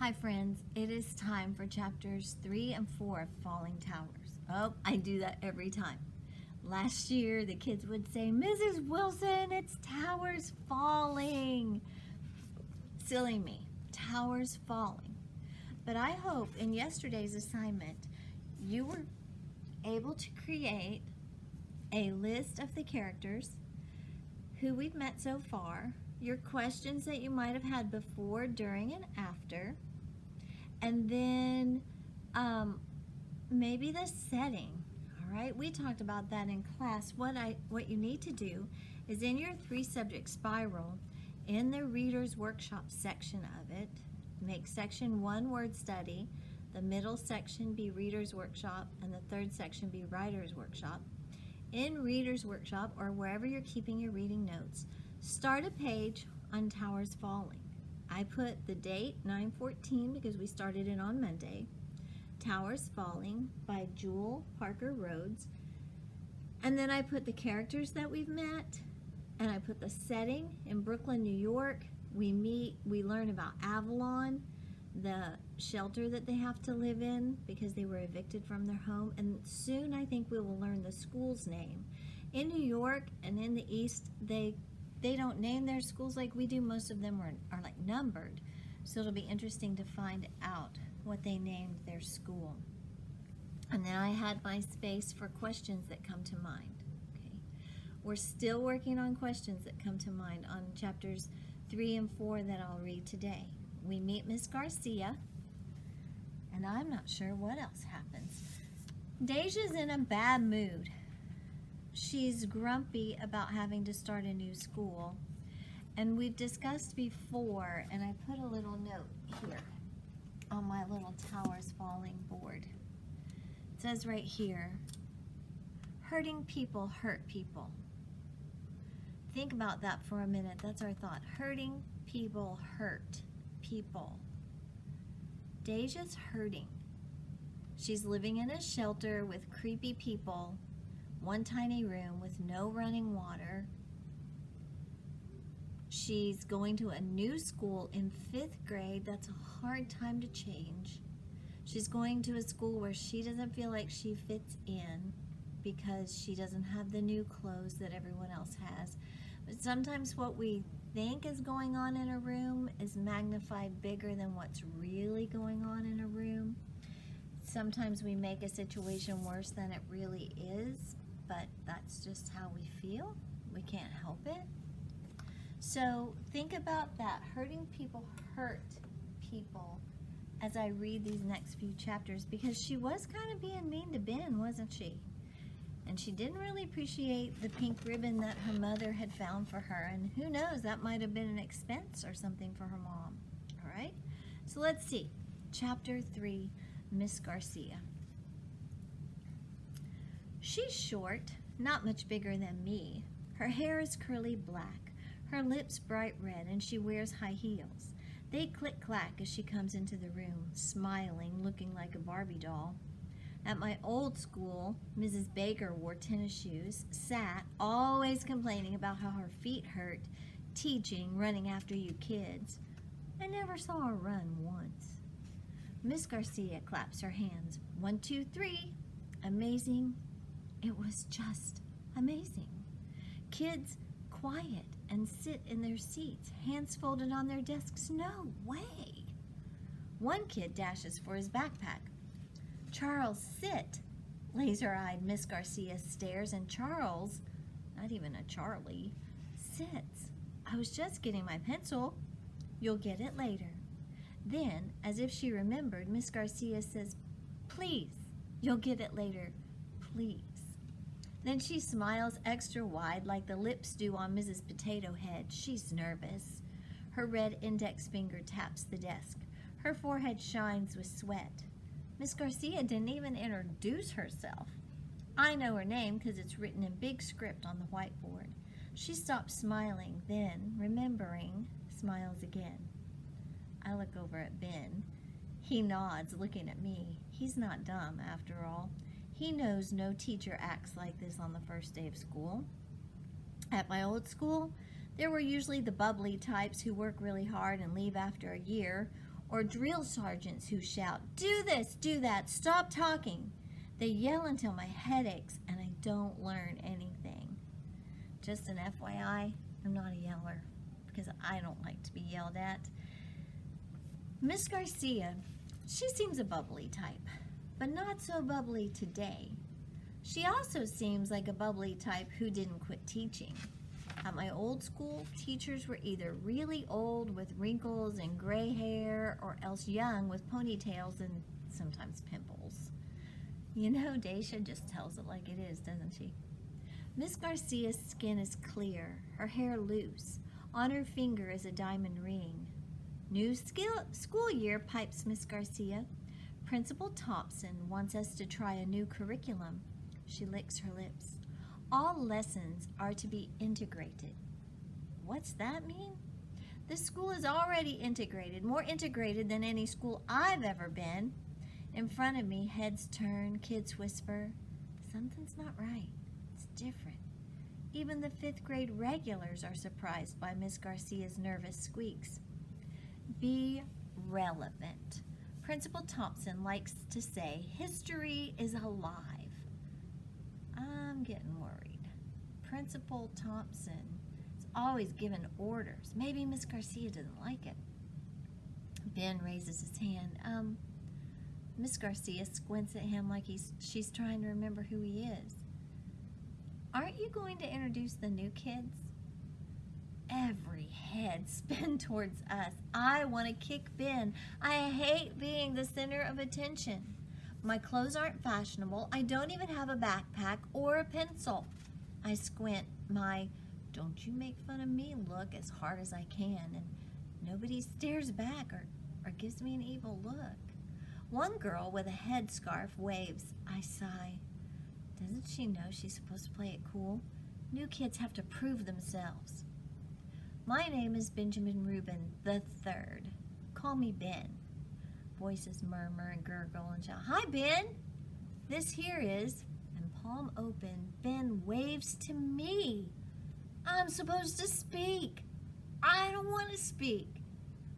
Hi friends, it is time for chapters 3 and 4 of Falling Towers. Oh, I do that every time. Last year the kids would say, Mrs. Wilson, it's towers falling. Silly me, towers falling. But I hope in yesterday's assignment you were able to create a list of the characters, who we've met so far, your questions that you might have had before, during, and after, and then maybe the setting. All right, we talked about that in class. What you need to do is in your 3-subject spiral, in the reader's workshop section of it, make section 1 word study, the middle section be reader's workshop, and the third section be writer's workshop. In reader's workshop, or wherever you're keeping your reading notes, start a page on Towers Falling. I put the date 9/14 because we started it on Monday. Towers Falling by Jewel Parker Rhodes. And then I put the characters that we've met, and I put the setting in Brooklyn, New York. We learn about Avalon, the shelter that they have to live in because they were evicted from their home, and soon I think we will learn the school's name. In New York and in the East, they don't name their schools like we do. Most of them are like numbered, so it'll be interesting to find out what they named their school. And then I had my space for questions that come to mind. Okay, we're still working on questions that come to mind on chapters 3 and 4 that I'll read today. We meet Miss Garcia, and I'm not sure what else happens. Deja's in a bad mood. She's grumpy about having to start a new school, and we've discussed before, and I put a little note here on my little Towers Falling board. It says right here, hurting people hurt people. Think about that for a minute. That's our thought. Hurting people hurt people. Deja's hurting. She's living in a shelter with creepy people, one tiny room with no running water. She's going to a new school in 5th grade. That's a hard time to change. She's going to a school where she doesn't feel like she fits in because she doesn't have the new clothes that everyone else has. But sometimes what we think is going on in a room is magnified bigger than what's really going on in a room. Sometimes we make a situation worse than it really is, but that's just how we feel. We can't help it. So think about that. Hurting people hurt people as I read these next few chapters, because she was kind of being mean to Ben, wasn't she? And she didn't really appreciate the pink ribbon that her mother had found for her. And who knows, that might have been an expense or something for her mom. All right? So let's see. Chapter 3, Miss Garcia. She's short, not much bigger than me. Her hair is curly black, her lips bright red, and she wears high heels. They click-clack as she comes into the room, smiling, looking like a Barbie doll. At my old school, Mrs. Baker wore tennis shoes, sat, always complaining about how her feet hurt, teaching, running after you kids. I never saw her run once. Miss Garcia claps her hands. 1, 2, 3. Amazing. It was just amazing. Kids quiet and sit in their seats, hands folded on their desks. No way. One kid dashes for his backpack. Charles, sit. Laser-eyed Miss Garcia stares, and Charles, not even a Charlie, sits. I was just getting my pencil. You'll get it later. Then, as if she remembered, Miss Garcia says, please, you'll get it later, please. Then she smiles extra wide like the lips do on Mrs. Potato Head. She's nervous. Her red index finger taps the desk. Her forehead shines with sweat. Miss Garcia didn't even introduce herself. I know her name because it's written in big script on the whiteboard. She stops smiling, then, remembering, smiles again. I look over at Ben. He nods, looking at me. He's not dumb, after all. He knows no teacher acts like this on the first day of school. At my old school, there were usually the bubbly types who work really hard and leave after a year, or drill sergeants who shout, "Do this, do that, stop talking." They yell until my head aches and I don't learn anything. Just an FYI, I'm not a yeller because I don't like to be yelled at. Miss Garcia, she seems a bubbly type, but not so bubbly today. She also seems like a bubbly type who didn't quit teaching. At my old school, teachers were either really old with wrinkles and gray hair or else young with ponytails and sometimes pimples. You know, Deja just tells it like it is, doesn't she? Miss Garcia's skin is clear, her hair loose. On her finger is a diamond ring. "New school year," pipes Miss Garcia. "Principal Thompson wants us to try a new curriculum." She licks her lips. "All lessons are to be integrated." What's that mean? The school is already integrated, more integrated than any school I've ever been. In front of me, heads turn, kids whisper. Something's not right. It's different. Even the 5th grade regulars are surprised by Miss Garcia's nervous squeaks. Be relevant. Principal Thompson likes to say history is alive. I'm getting worried. Principal Thompson is always giving orders. Maybe Miss Garcia doesn't like it. Ben raises his hand. Miss Garcia squints at him like she's trying to remember who he is. "Aren't you going to introduce the new kids?" Every head spin towards us. I want to kick Ben. I hate being the center of attention. My clothes aren't fashionable. I don't even have a backpack or a pencil. I squint my "don't you make fun of me" look as hard as I can, and nobody stares back or gives me an evil look. One girl with a headscarf waves. I sigh. Doesn't she know she's supposed to play it cool? New kids have to prove themselves. "My name is Benjamin Rubin III. Call me Ben." Voices murmur and gurgle and shout, "Hi, Ben." "This here is," and palm open, Ben waves to me. I'm supposed to speak. I don't want to speak.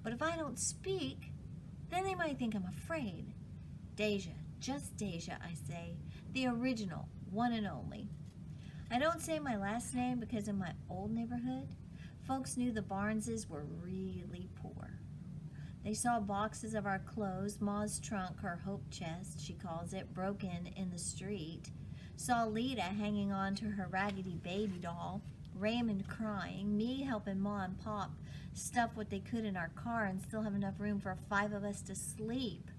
But if I don't speak, then they might think I'm afraid. Deja, just Deja, I say. The original, one and only. I don't say my last name because in my old neighborhood, folks knew the Barneses were really poor. They saw boxes of our clothes, Ma's trunk, her hope chest, she calls it, broken in the street. Saw Lita hanging on to her raggedy baby doll, Raymond crying, me helping Ma and Pop stuff what they could in our car and still have enough room for 5 of us to sleep.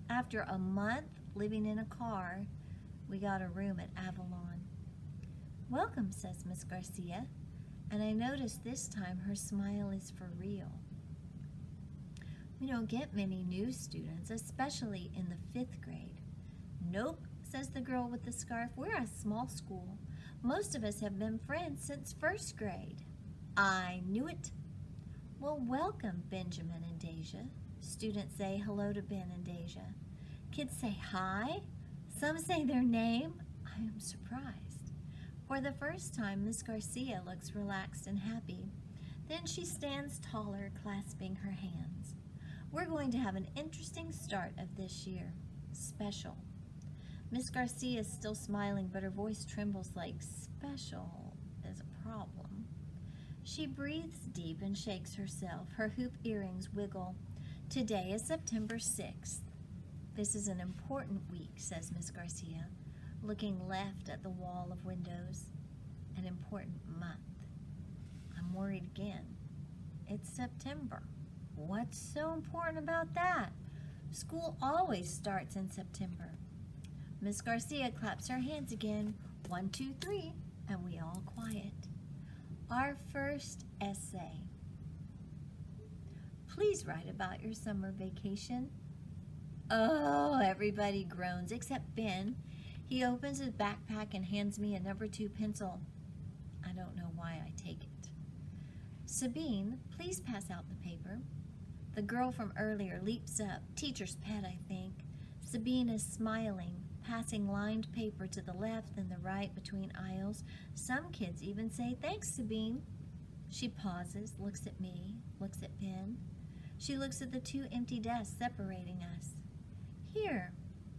After a month living in a car, we got a room at Avalon. Welcome, says Miss Garcia, and I notice this time her smile is for real. We don't get many new students, especially in the 5th grade. Nope, says the girl with the scarf. We're a small school. Most of us have been friends since 1st grade. I knew it. Well, welcome, Benjamin and Deja. Students say hello to Ben and Deja. Kids say hi. Some say their name. I am surprised. For the first time, Miss Garcia looks relaxed and happy. Then she stands taller, clasping her hands. We're going to have an interesting start of this year. Special. Miss Garcia is still smiling, but her voice trembles like special is a problem. She breathes deep and shakes herself. Her hoop earrings wiggle. Today is September 6th. This is an important week, says Miss Garcia, looking left at the wall of windows. An important month. I'm worried again. It's September. What's so important about that? School always starts in September. Miss Garcia claps her hands again. 1, 2, 3, and we all quiet. Our first essay. Please write about your summer vacation. Oh, everybody groans except Ben. He opens his backpack and hands me a number 2 pencil. I don't know why I take it. Sabine, please pass out the paper. The girl from earlier leaps up. Teacher's pet, I think. Sabine is smiling, passing lined paper to the left and the right between aisles. Some kids even say, thanks, Sabine. She pauses, looks at me, looks at Ben. She looks at the two empty desks separating us. Here.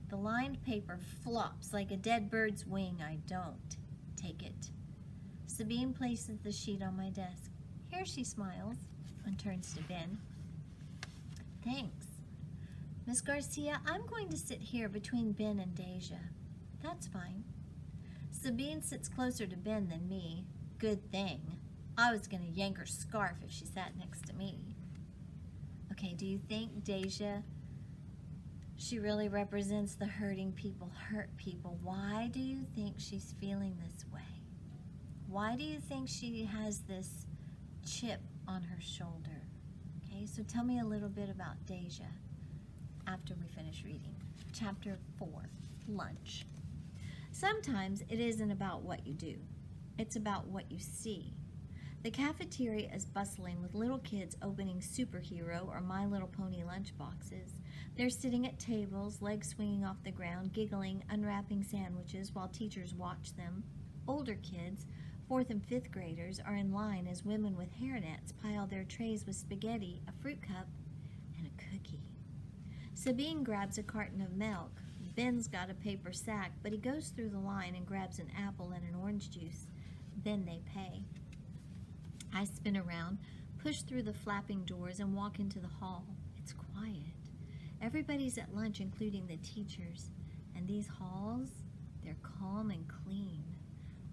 The lined paper flops like a dead bird's wing. I don't take it. Sabine places the sheet on my desk. Here, she smiles and turns to Ben. Thanks. Miss Garcia, I'm going to sit here between Ben and Deja. That's fine. Sabine sits closer to Ben than me. Good thing. I was going to yank her scarf if she sat next to me. Okay, do you think Deja, she really represents the hurting people, hurt people? Why do you think she's feeling this way? Why do you think she has this chip on her shoulder? Okay, so tell me a little bit about Deja after we finish reading. Chapter 4, Lunch. Sometimes it isn't about what you do. It's about what you see. The cafeteria is bustling with little kids opening superhero or My Little Pony lunch boxes. They're sitting at tables, legs swinging off the ground, giggling, unwrapping sandwiches while teachers watch them. Older kids, 4th and 5th graders, are in line as women with hairnets pile their trays with spaghetti, a fruit cup, and a cookie. Sabine grabs a carton of milk. Ben's got a paper sack, but he goes through the line and grabs an apple and an orange juice. Then they pay. I spin around, push through the flapping doors, and walk into the hall. It's quiet. Everybody's at lunch, including the teachers. And these halls, they're calm and clean.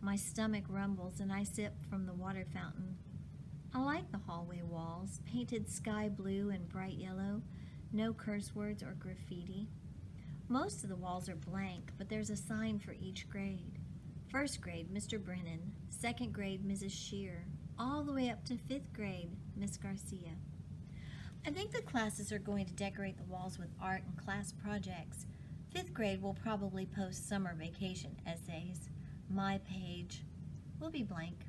My stomach rumbles, and I sip from the water fountain. I like the hallway walls, painted sky blue and bright yellow. No curse words or graffiti. Most of the walls are blank, but there's a sign for each grade. 1st grade, Mr. Brennan. 2nd grade, Mrs. Shear. All the way up to 5th grade, Miss Garcia. I think the classes are going to decorate the walls with art and class projects. 5th grade will probably post summer vacation essays. My page will be blank.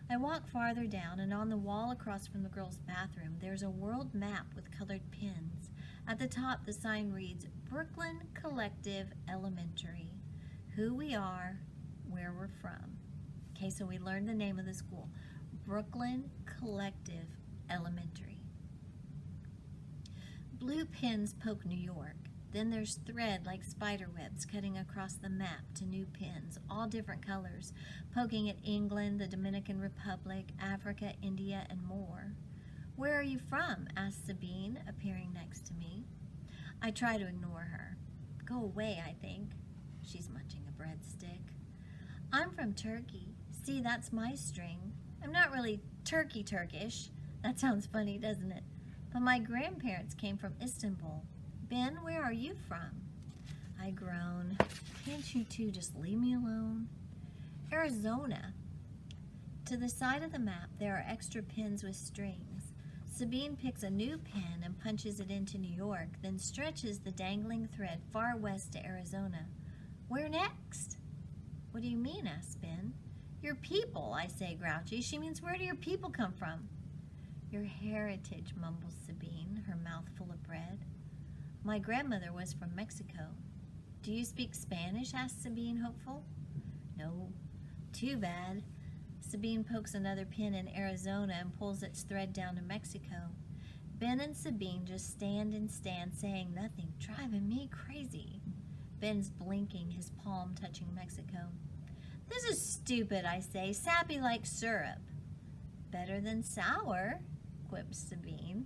I walk farther down, and on the wall across from the girls' bathroom, there's a world map with colored pins. At the top, the sign reads, Brooklyn Collective Elementary. Who we are, where we're from. Okay, so we learned the name of the school. Brooklyn Collective Elementary. Blue pins poke New York. Then there's thread like spider webs cutting across the map to new pins, all different colors, poking at England, the Dominican Republic, Africa, India, and more. Where are you from? Asks Sabine, appearing next to me. I try to ignore her. Go away, I think. She's munching a breadstick. I'm from Turkey. See, that's my string. I'm not really Turkish. That sounds funny, doesn't it? But my grandparents came from Istanbul. Ben, where are you from? I groan. Can't you two just leave me alone? Arizona. To the side of the map, there are extra pins with strings. Sabine picks a new pin and punches it into New York, then stretches the dangling thread far west to Arizona. Where next? What do you mean? Asks Ben. Your people, I say grouchy. She means, where do your people come from? Your heritage, mumbles Sabine, her mouth full of bread. My grandmother was from Mexico. Do you speak Spanish? Asks Sabine, hopeful. No. Too bad. Sabine pokes another pin in Arizona and pulls its thread down to Mexico. Ben and Sabine just stand and stand, saying nothing, driving me crazy. Ben's blinking, his palm touching Mexico. This is stupid, I say, sappy like syrup. Better than sour, quips Sabine.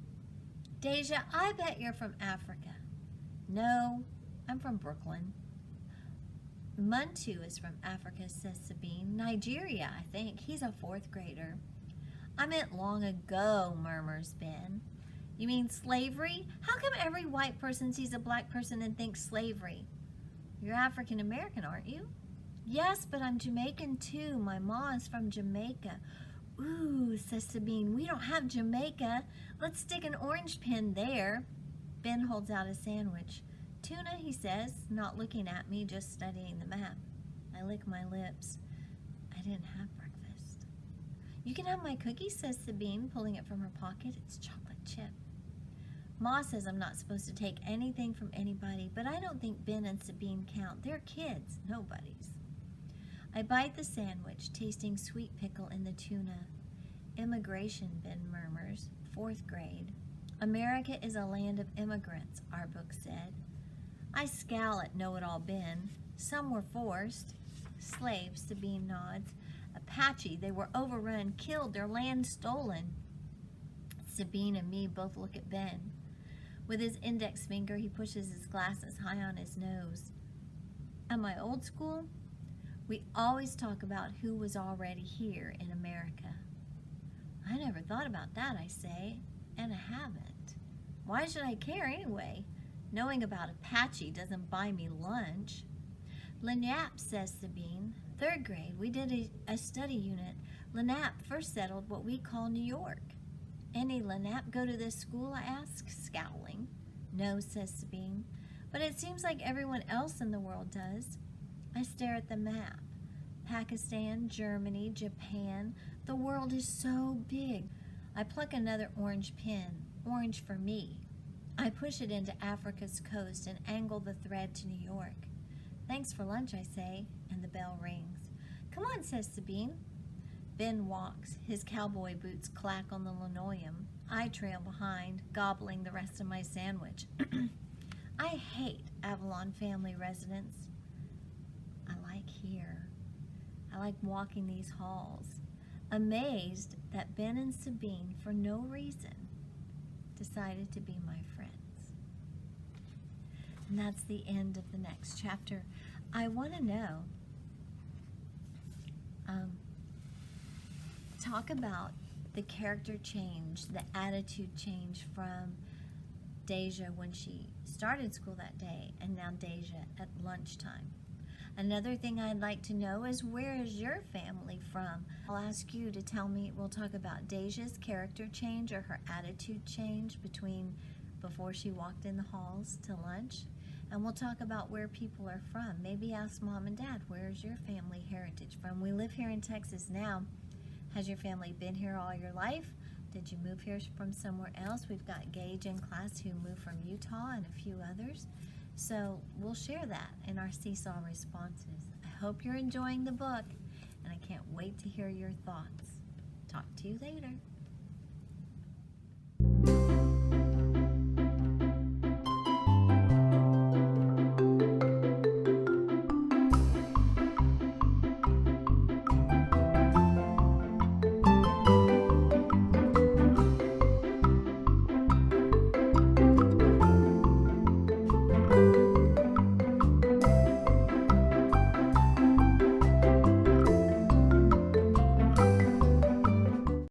Deja, I bet you're from Africa. No, I'm from Brooklyn. Muntu is from Africa, says Sabine. Nigeria, I think. He's a 4th grader. I meant long ago, murmurs Ben. You mean slavery? How come every white person sees a black person and thinks slavery? You're African American, aren't you? Yes, but I'm Jamaican too. My mom is from Jamaica. Ooh, says Sabine, we don't have Jamaica. Let's stick an orange pin there. Ben holds out a sandwich. Tuna, he says, not looking at me, just studying the map. I lick my lips. I didn't have breakfast. You can have my cookie, says Sabine, pulling it from her pocket. It's chocolate chip. Ma says I'm not supposed to take anything from anybody, but I don't think Ben and Sabine count. They're kids, nobody's. I bite the sandwich, tasting sweet pickle in the tuna. Immigration, Ben murmurs. 4th grade. America is a land of immigrants, our book said. I scowl at know-it-all Ben. Some were forced. Slaves, Sabine nods. Apache, they were overrun, killed, their land stolen. Sabine and me both look at Ben. With his index finger, he pushes his glasses high on his nose. At my old school, we always talk about who was already here in America. I never thought about that, I say, and I haven't. Why should I care anyway? Knowing about Apache doesn't buy me lunch. Lynap, says Sabine. 3rd grade, we did a study unit. Lynap first settled what we call New York. Any Lynap go to this school, I ask, scowling. No, says Sabine, but it seems like everyone else in the world does. I stare at the map. Pakistan, Germany, Japan. The world is so big. I pluck another orange pin, orange for me. I push it into Africa's coast and angle the thread to New York. Thanks for lunch, I say, and the bell rings. Come on, says Sabine. Ben walks. His cowboy boots clack on the linoleum. I trail behind, gobbling the rest of my sandwich. I hate Avalon family residence. I like here. I like walking these halls, amazed that Ben and Sabine, for no reason, decided to be my friends. And that's the end of the next chapter. I want to know, talk about the character change, the attitude change from Deja when she started school that day and now Deja at lunchtime. Another thing I'd like to know is, where is your family from? I'll ask you to tell me. We'll talk about Deja's character change or her attitude change before she walked in the halls to lunch. And we'll talk about where people are from. Maybe ask Mom and Dad, where's your family heritage from? We live here in Texas now. Has your family been here all your life? Did you move here from somewhere else? We've got Gage in class who moved from Utah and a few others. So we'll share that in our Seesaw responses. I hope you're enjoying the book, and I can't wait to hear your thoughts. Talk to you later.